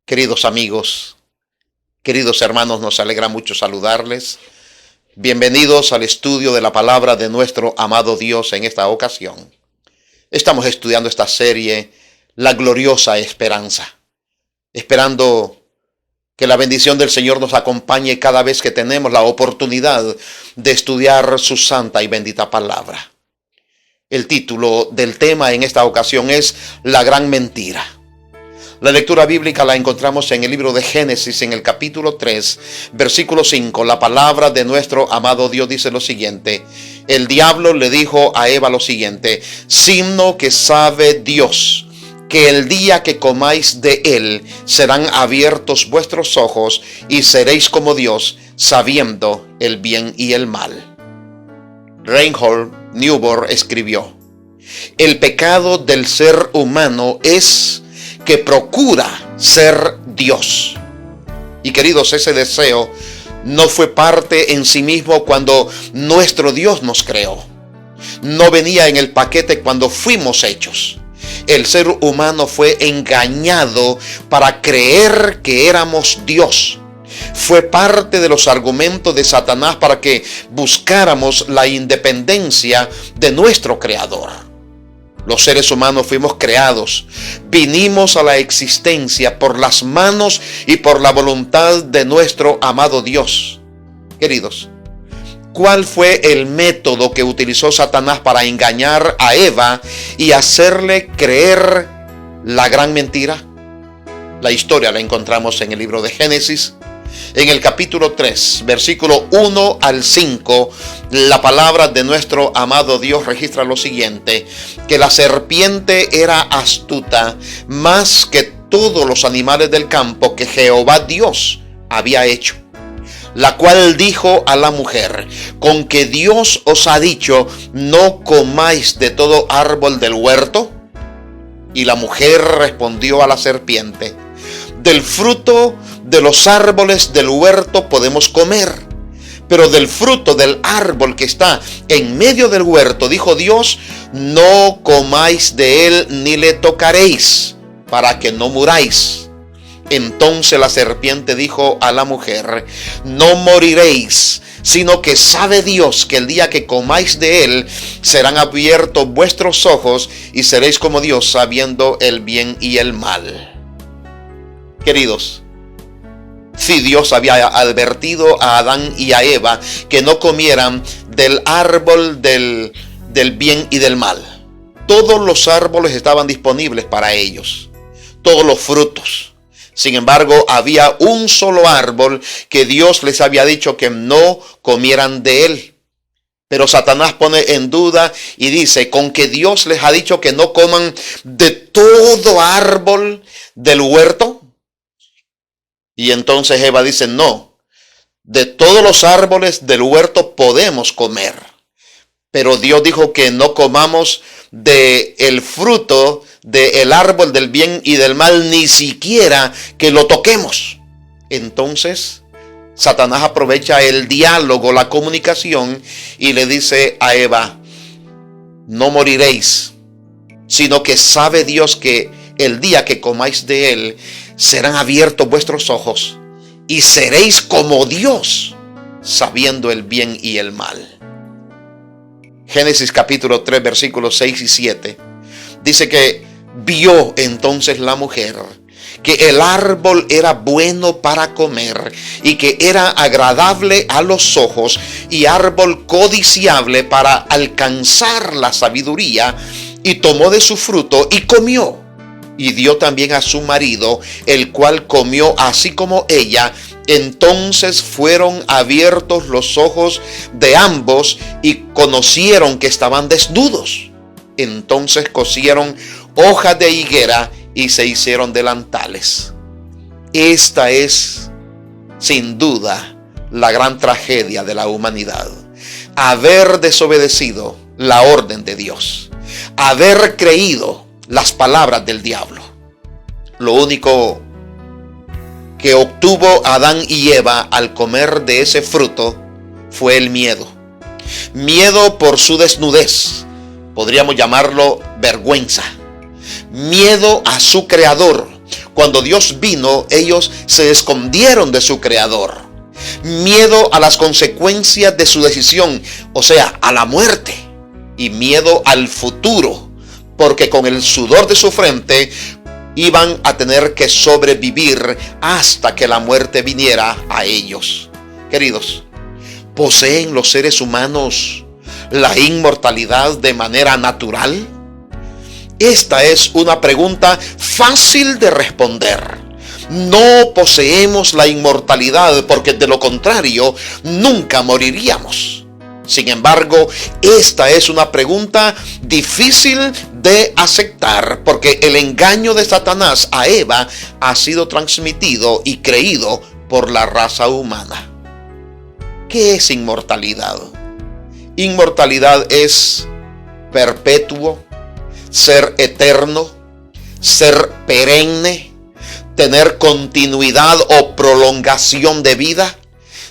Queridos amigos, queridos hermanos, nos alegra mucho saludarles. Bienvenidos al estudio de la palabra de nuestro amado Dios en esta ocasión. Estamos estudiando esta serie, La Gloriosa Esperanza, esperando que la bendición del Señor nos acompañe cada vez que tenemos la oportunidad de estudiar su santa y bendita palabra. El título del tema en esta ocasión es La Gran Mentira. La lectura bíblica la encontramos en el libro de Génesis, en el capítulo 3, versículo 5. La palabra de nuestro amado Dios dice lo siguiente: el diablo le dijo a Eva lo siguiente: sino que sabe Dios que el día que comáis de él serán abiertos vuestros ojos y seréis como Dios, sabiendo el bien y el mal. Reinhold Niebuhr escribió: el pecado del ser humano es que procura ser Dios. Y queridos, ese deseo no fue parte en sí mismo cuando nuestro Dios nos creó. No venía en el paquete cuando fuimos hechos. El ser humano fue engañado para creer que éramos Dios. Fue parte de los argumentos de Satanás para que buscáramos la independencia de nuestro Creador. Los seres humanos fuimos creados, vinimos a la existencia por las manos y por la voluntad de nuestro amado Dios. Queridos, ¿cuál fue el método que utilizó Satanás para engañar a Eva y hacerle creer la gran mentira? La historia la encontramos en el libro de Génesis. En el capítulo 3, versículo 1 al 5, la palabra de nuestro amado Dios registra lo siguiente: que la serpiente era astuta más que todos los animales del campo que Jehová Dios había hecho, la cual dijo a la mujer: ¿con que Dios os ha dicho, no comáis de todo árbol del huerto? Y la mujer respondió a la serpiente: del fruto de los árboles del huerto podemos comer, pero del fruto del árbol que está en medio del huerto, dijo Dios, no comáis de él ni le tocaréis, para que no muráis. Entonces la serpiente dijo a la mujer: no moriréis, sino que sabe Dios que el día que comáis de él serán abiertos vuestros ojos y seréis como Dios, sabiendo el bien y el mal. Queridos, si Dios había advertido a Adán y a Eva que no comieran del árbol del bien y del mal, todos los árboles estaban disponibles para ellos, todos los frutos. Sin embargo, había un solo árbol que Dios les había dicho que no comieran de él. Pero Satanás pone en duda y dice: con que Dios les ha dicho que no coman de todo árbol del huerto. Y entonces Eva dice: no, de todos los árboles del huerto podemos comer, pero Dios dijo que no comamos del fruto del árbol del bien y del mal, ni siquiera que lo toquemos. Entonces Satanás aprovecha el diálogo, la comunicación, y le dice a Eva: no moriréis, sino que sabe Dios que el día que comáis de él serán abiertos vuestros ojos y seréis como Dios, sabiendo el bien y el mal. Génesis capítulo 3, versículos 6 y 7 dice que vio entonces la mujer que el árbol era bueno para comer y que era agradable a los ojos y árbol codiciable para alcanzar la sabiduría, y tomó de su fruto y comió. Y dio también a su marido, el cual comió así como ella. Entonces fueron abiertos los ojos de ambos y conocieron que estaban desnudos. Entonces cosieron hojas de higuera y se hicieron delantales. Esta es, sin duda, la gran tragedia de la humanidad: haber desobedecido la orden de Dios, haber creído las palabras del diablo. Lo único que obtuvo Adán y Eva al comer de ese fruto fue el miedo. Miedo por su desnudez, podríamos llamarlo vergüenza. Miedo a su creador, Cuando Dios vino, ellos se escondieron de su Creador. Miedo a las consecuencias de su decisión, o sea, a la muerte. Y miedo al futuro, porque con el sudor de su frente iban a tener que sobrevivir hasta que la muerte viniera a ellos. Queridos, ¿poseen los seres humanos la inmortalidad de manera natural? Esta es una pregunta fácil de responder. No poseemos la inmortalidad porque de lo contrario nunca moriríamos. Sin embargo, esta es una pregunta difícil de aceptar porque el engaño de Satanás a Eva ha sido transmitido y creído por la raza humana. ¿Qué es inmortalidad? Inmortalidad es perpetuo, ser eterno, ser perenne, tener continuidad o prolongación de vida,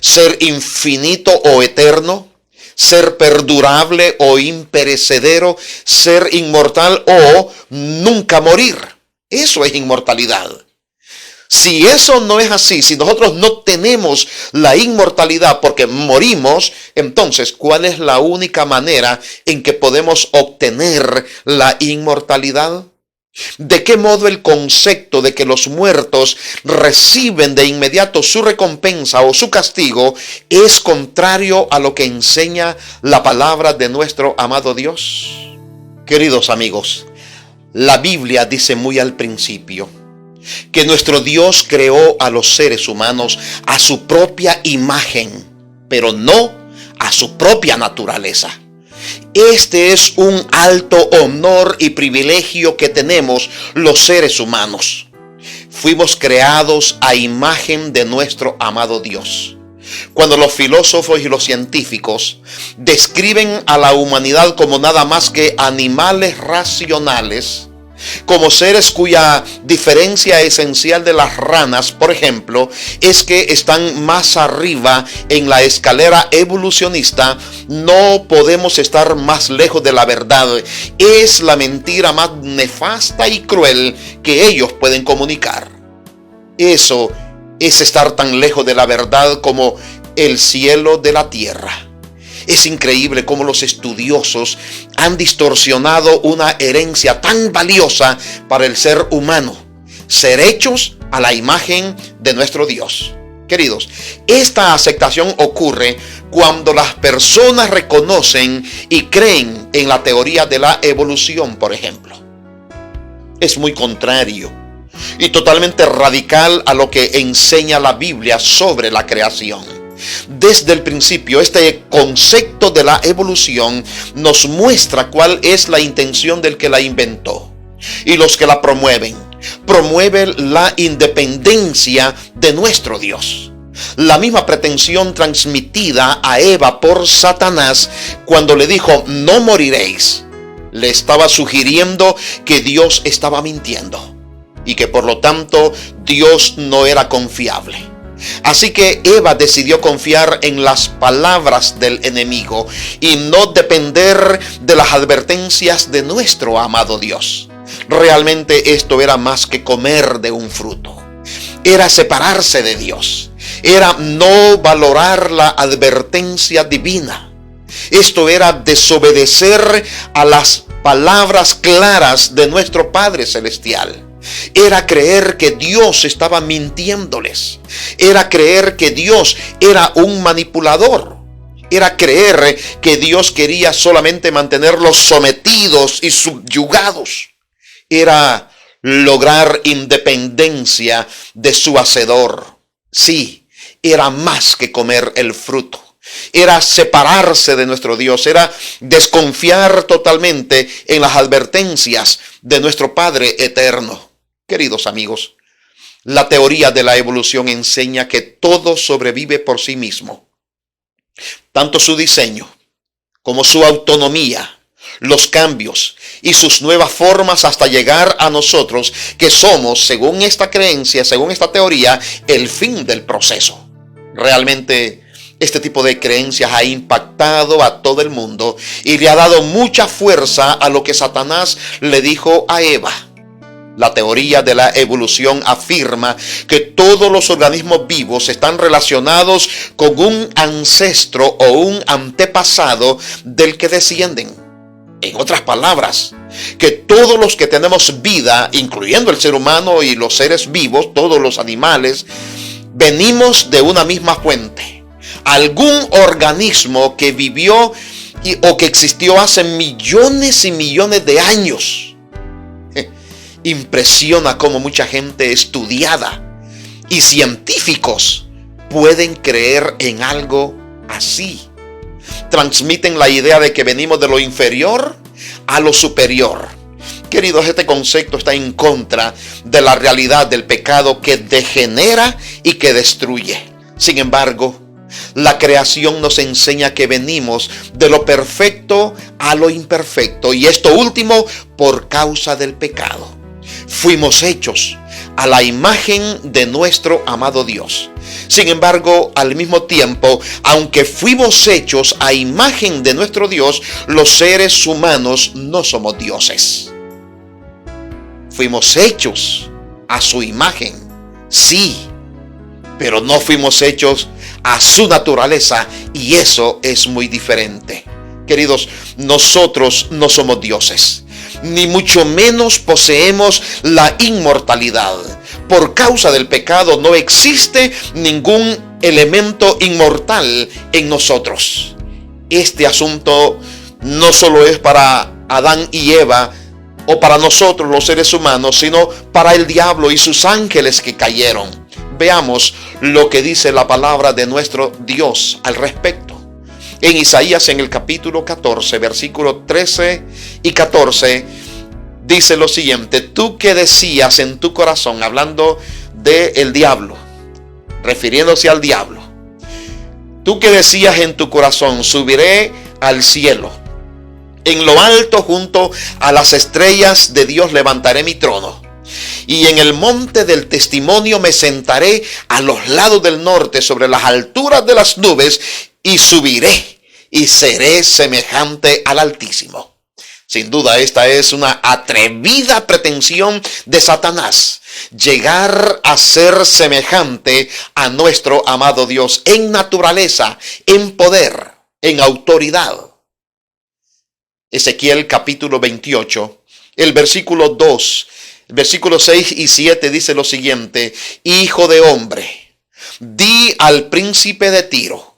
ser infinito o eterno, ser perdurable o imperecedero, ser inmortal o nunca morir. Eso es inmortalidad. Si eso no es así, si nosotros no tenemos la inmortalidad porque morimos, entonces, ¿cuál es la única manera en que podemos obtener la inmortalidad? ¿De qué modo el concepto de que los muertos reciben de inmediato su recompensa o su castigo es contrario a lo que enseña la palabra de nuestro amado Dios? Queridos amigos, la Biblia dice muy al principio que nuestro Dios creó a los seres humanos a su propia imagen, pero no a su propia naturaleza. Este es un alto honor y privilegio que tenemos los seres humanos. Fuimos creados a imagen de nuestro amado Dios. Cuando los filósofos y los científicos describen a la humanidad como nada más que animales racionales, como seres cuya diferencia esencial de las ranas, por ejemplo, es que están más arriba en la escalera evolucionista, no podemos estar más lejos de la verdad. Es la mentira más nefasta y cruel que ellos pueden comunicar. Eso es estar tan lejos de la verdad como el cielo de la tierra. Es increíble cómo los estudiosos han distorsionado una herencia tan valiosa para el ser humano: ser hechos a la imagen de nuestro Dios. Queridos, esta aceptación ocurre cuando las personas reconocen y creen en la teoría de la evolución, por ejemplo. Es muy contrario y totalmente radical a lo que enseña la Biblia sobre la creación. Desde el principio, este concepto de la evolución nos muestra cuál es la intención del que la inventó. Y los que la promueven la independencia de nuestro Dios. La misma pretensión transmitida a Eva por Satanás cuando le dijo: no moriréis, le estaba sugiriendo que Dios estaba mintiendo y que por lo tanto Dios no era confiable. Así que Eva decidió confiar en las palabras del enemigo y no depender de las advertencias de nuestro amado Dios. Realmente esto era más que comer de un fruto. Era separarse de Dios. Era no valorar la advertencia divina. Esto era desobedecer a las palabras claras de nuestro Padre Celestial. Era creer que Dios estaba mintiéndoles. Era creer que Dios era un manipulador. Era creer que Dios quería solamente mantenerlos sometidos y subyugados. Era lograr independencia de su hacedor. Sí, era más que comer el fruto. Era separarse de nuestro Dios. Era desconfiar totalmente en las advertencias de nuestro Padre eterno. Queridos amigos, la teoría de la evolución enseña que todo sobrevive por sí mismo. Tanto su diseño como su autonomía, los cambios y sus nuevas formas hasta llegar a nosotros, que somos, según esta creencia, según esta teoría, el fin del proceso. Realmente, este tipo de creencias ha impactado a todo el mundo y le ha dado mucha fuerza a lo que Satanás le dijo a Eva. La teoría de la evolución afirma que todos los organismos vivos están relacionados con un ancestro o un antepasado del que descienden. En otras palabras, que todos los que tenemos vida, incluyendo el ser humano y los seres vivos, todos los animales, venimos de una misma fuente. Algún organismo que vivió o que existió hace millones y millones de años. Impresiona cómo mucha gente estudiada y científicos pueden creer en algo así. Transmiten la idea de que venimos de lo inferior a lo superior. Queridos, este concepto está en contra de la realidad del pecado que degenera y que destruye. Sin embargo, la creación nos enseña que venimos de lo perfecto a lo imperfecto, y esto último por causa del pecado. Fuimos hechos a la imagen de nuestro amado Dios. Sin embargo, al mismo tiempo, aunque fuimos hechos a imagen de nuestro Dios, los seres humanos no somos dioses. Fuimos hechos a su imagen, sí, pero no fuimos hechos a su naturaleza, y eso es muy diferente. Queridos, nosotros no somos dioses, ni mucho menos poseemos la inmortalidad. Por causa del pecado no existe ningún elemento inmortal en nosotros. Este asunto no solo es para Adán y Eva o para nosotros los seres humanos, sino para el diablo y sus ángeles que cayeron. Veamos lo que dice la palabra de nuestro Dios al respecto. En Isaías, en el capítulo 14, versículos 13 y 14, dice lo siguiente: tú que decías en tu corazón, hablando del diablo, refiriéndose al diablo, tú que decías en tu corazón, subiré al cielo, en lo alto junto a las estrellas de Dios levantaré mi trono, y en el monte del testimonio me sentaré a los lados del norte, sobre las alturas de las nubes, y subiré y seré semejante al Altísimo. Sin duda, esta es una atrevida pretensión de Satanás, llegar a ser semejante a nuestro amado Dios en naturaleza, en poder, en autoridad. Ezequiel capítulo 28, el versículo 2, el versículo 6 y 7 dice lo siguiente: hijo de hombre, di al príncipe de Tiro,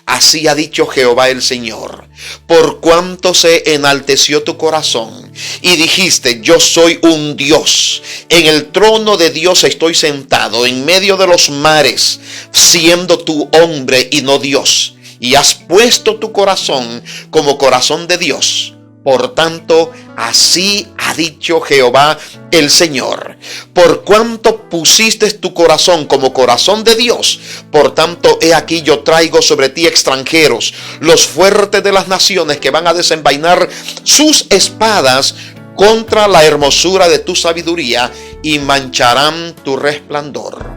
así ha dicho Jehová el Señor, por cuanto se enalteció tu corazón y dijiste, yo soy un Dios, en el trono de Dios estoy sentado en medio de los mares, siendo tú hombre y no Dios, y has puesto tu corazón como corazón de Dios. Por tanto, así ha dicho Jehová el Señor, por cuanto pusiste tu corazón como corazón de Dios, por tanto, he aquí yo traigo sobre ti extranjeros, los fuertes de las naciones, que van a desenvainar sus espadas contra la hermosura de tu sabiduría y mancharán tu resplandor.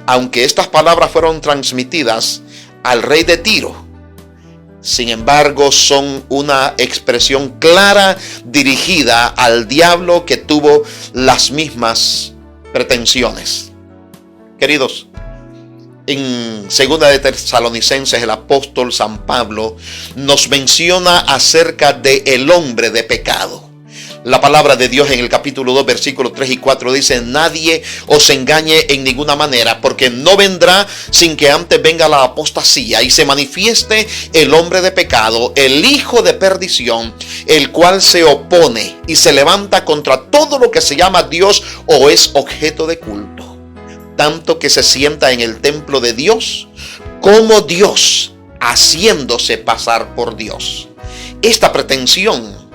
Aunque estas palabras fueron transmitidas al rey de Tiro, sin embargo, son una expresión clara dirigida al diablo, que tuvo las mismas pretensiones. Queridos, en 2 de Tesalonicenses, el apóstol San Pablo nos menciona acerca del hombre de pecado. La palabra de Dios en el capítulo 2, versículos 3 y 4 dice: nadie os engañe en ninguna manera, porque no vendrá sin que antes venga la apostasía y se manifieste el hombre de pecado, el hijo de perdición, el cual se opone y se levanta contra todo lo que se llama Dios o es objeto de culto, tanto que se sienta en el templo de Dios como Dios, haciéndose pasar por Dios. Esta pretensión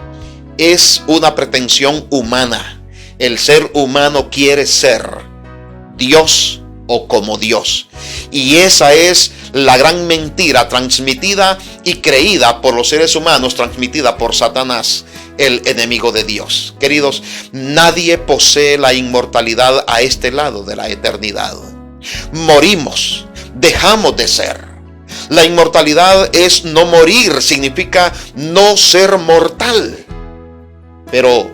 es una pretensión humana. El ser humano quiere ser Dios o como Dios. Y esa es la gran mentira transmitida y creída por los seres humanos, transmitida por Satanás, el enemigo de Dios. Queridos, nadie posee la inmortalidad a este lado de la eternidad. Morimos, dejamos de ser. La inmortalidad es no morir, significa no ser mortal. Pero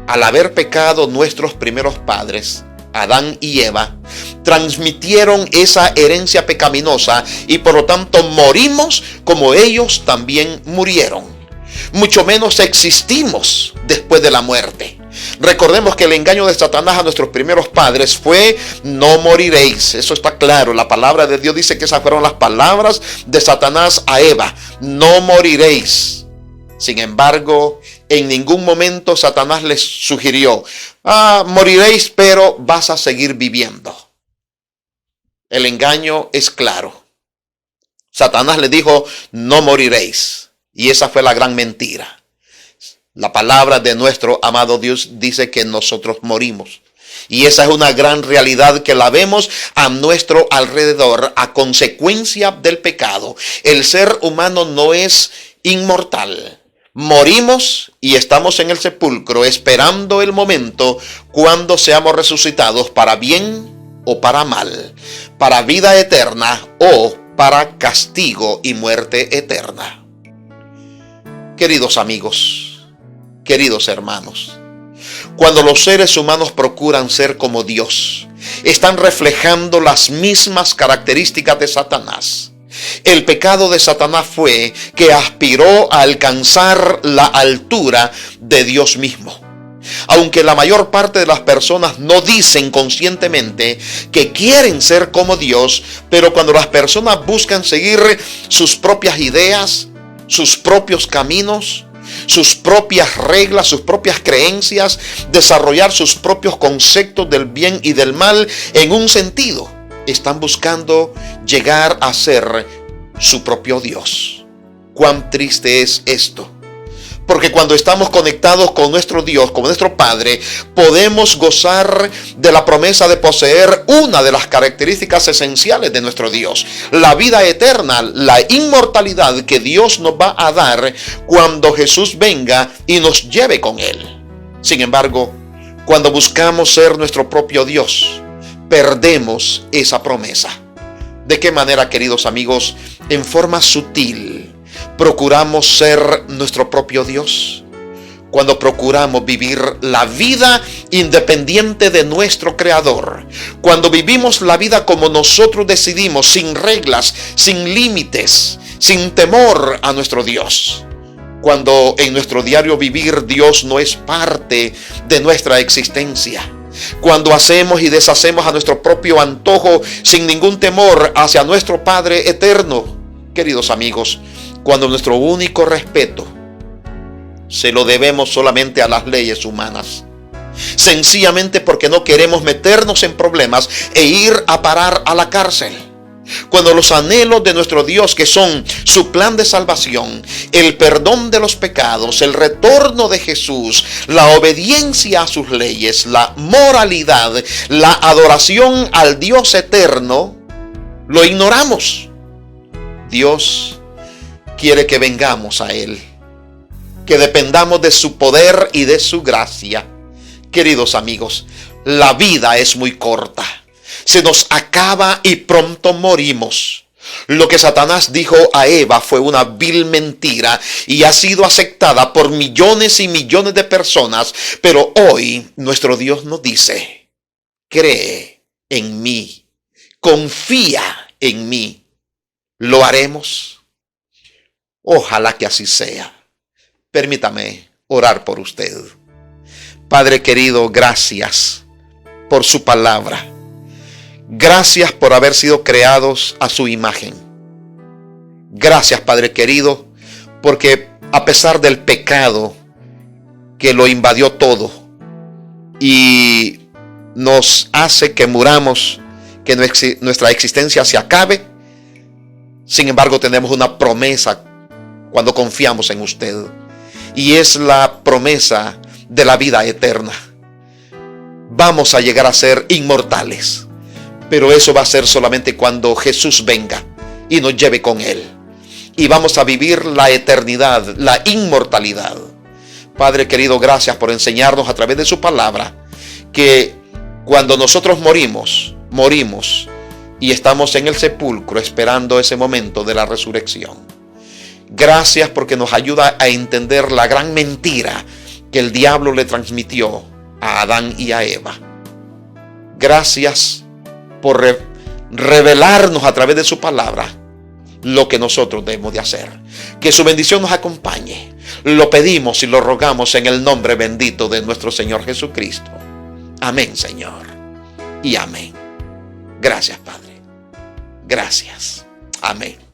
al haber pecado nuestros primeros padres, Adán y Eva, transmitieron esa herencia pecaminosa y por lo tanto morimos como ellos también murieron. Mucho menos existimos después de la muerte. Recordemos que el engaño de Satanás a nuestros primeros padres fue: no moriréis. Eso está claro. La palabra de Dios dice que esas fueron las palabras de Satanás a Eva: no moriréis. Sin embargo, en ningún momento Satanás les sugirió: moriréis, pero vas a seguir viviendo. El engaño es claro. Satanás les dijo: no moriréis. Y esa fue la gran mentira. La palabra de nuestro amado Dios dice que nosotros morimos. Y esa es una gran realidad que la vemos a nuestro alrededor a consecuencia del pecado. El ser humano no es inmortal. Morimos y estamos en el sepulcro esperando el momento cuando seamos resucitados para bien o para mal, para vida eterna o para castigo y muerte eterna. Queridos amigos, queridos hermanos, cuando los seres humanos procuran ser como Dios, están reflejando las mismas características de Satanás. El pecado de Satanás fue que aspiró a alcanzar la altura de Dios mismo. Aunque la mayor parte de las personas no dicen conscientemente que quieren ser como Dios, pero cuando las personas buscan seguir sus propias ideas, sus propios caminos, sus propias reglas, sus propias creencias, desarrollar sus propios conceptos del bien y del mal en un sentido, están buscando llegar a ser su propio Dios. Cuán triste es esto. Porque cuando estamos conectados con nuestro Dios, con nuestro Padre, podemos gozar de la promesa de poseer una de las características esenciales de nuestro Dios: la vida eterna, la inmortalidad que Dios nos va a dar cuando Jesús venga y nos lleve con Él. Sin embargo, cuando buscamos ser nuestro propio Dios, perdemos esa promesa. ¿De qué manera, queridos amigos? En forma sutil procuramos ser nuestro propio Dios. Cuando procuramos vivir la vida independiente de nuestro Creador. Cuando vivimos la vida como nosotros decidimos, sin reglas, sin límites, sin temor a nuestro Dios. Cuando en nuestro diario vivir Dios no es parte de nuestra existencia. Cuando hacemos y deshacemos a nuestro propio antojo sin ningún temor hacia nuestro Padre eterno. Queridos amigos, cuando nuestro único respeto se lo debemos solamente a las leyes humanas, sencillamente porque no queremos meternos en problemas e ir a parar a la cárcel. Cuando los anhelos de nuestro Dios, que son su plan de salvación, el perdón de los pecados, el retorno de Jesús, la obediencia a sus leyes, la moralidad, la adoración al Dios eterno, lo ignoramos. Dios quiere que vengamos a Él, que dependamos de su poder y de su gracia. Queridos amigos, la vida es muy corta. Se nos acaba y pronto morimos. Lo que Satanás dijo a Eva fue una vil mentira y ha sido aceptada por millones y millones de personas. Pero hoy nuestro Dios nos dice: cree en mí, confía en mí. ¿Lo haremos? Ojalá que así sea. Permítame orar por usted. Padre querido, gracias por su palabra. Gracias por haber sido creados a su imagen. Gracias, Padre querido, porque a pesar del pecado que lo invadió todo y nos hace que muramos, que nuestra existencia se acabe, sin embargo tenemos una promesa cuando confiamos en usted, y es la promesa de la vida eterna. Vamos a llegar a ser inmortales, pero eso va a ser solamente cuando Jesús venga y nos lleve con Él. Y vamos a vivir la eternidad, la inmortalidad. Padre querido, gracias por enseñarnos a través de su palabra que cuando nosotros morimos y estamos en el sepulcro esperando ese momento de la resurrección. Gracias porque nos ayuda a entender la gran mentira que el diablo le transmitió a Adán y a Eva. Gracias por revelarnos a través de su palabra lo que nosotros debemos de hacer. Que su bendición nos acompañe. Lo pedimos y lo rogamos en el nombre bendito de nuestro Señor Jesucristo. Amén, Señor. Y amén. Gracias, Padre. Gracias. Amén.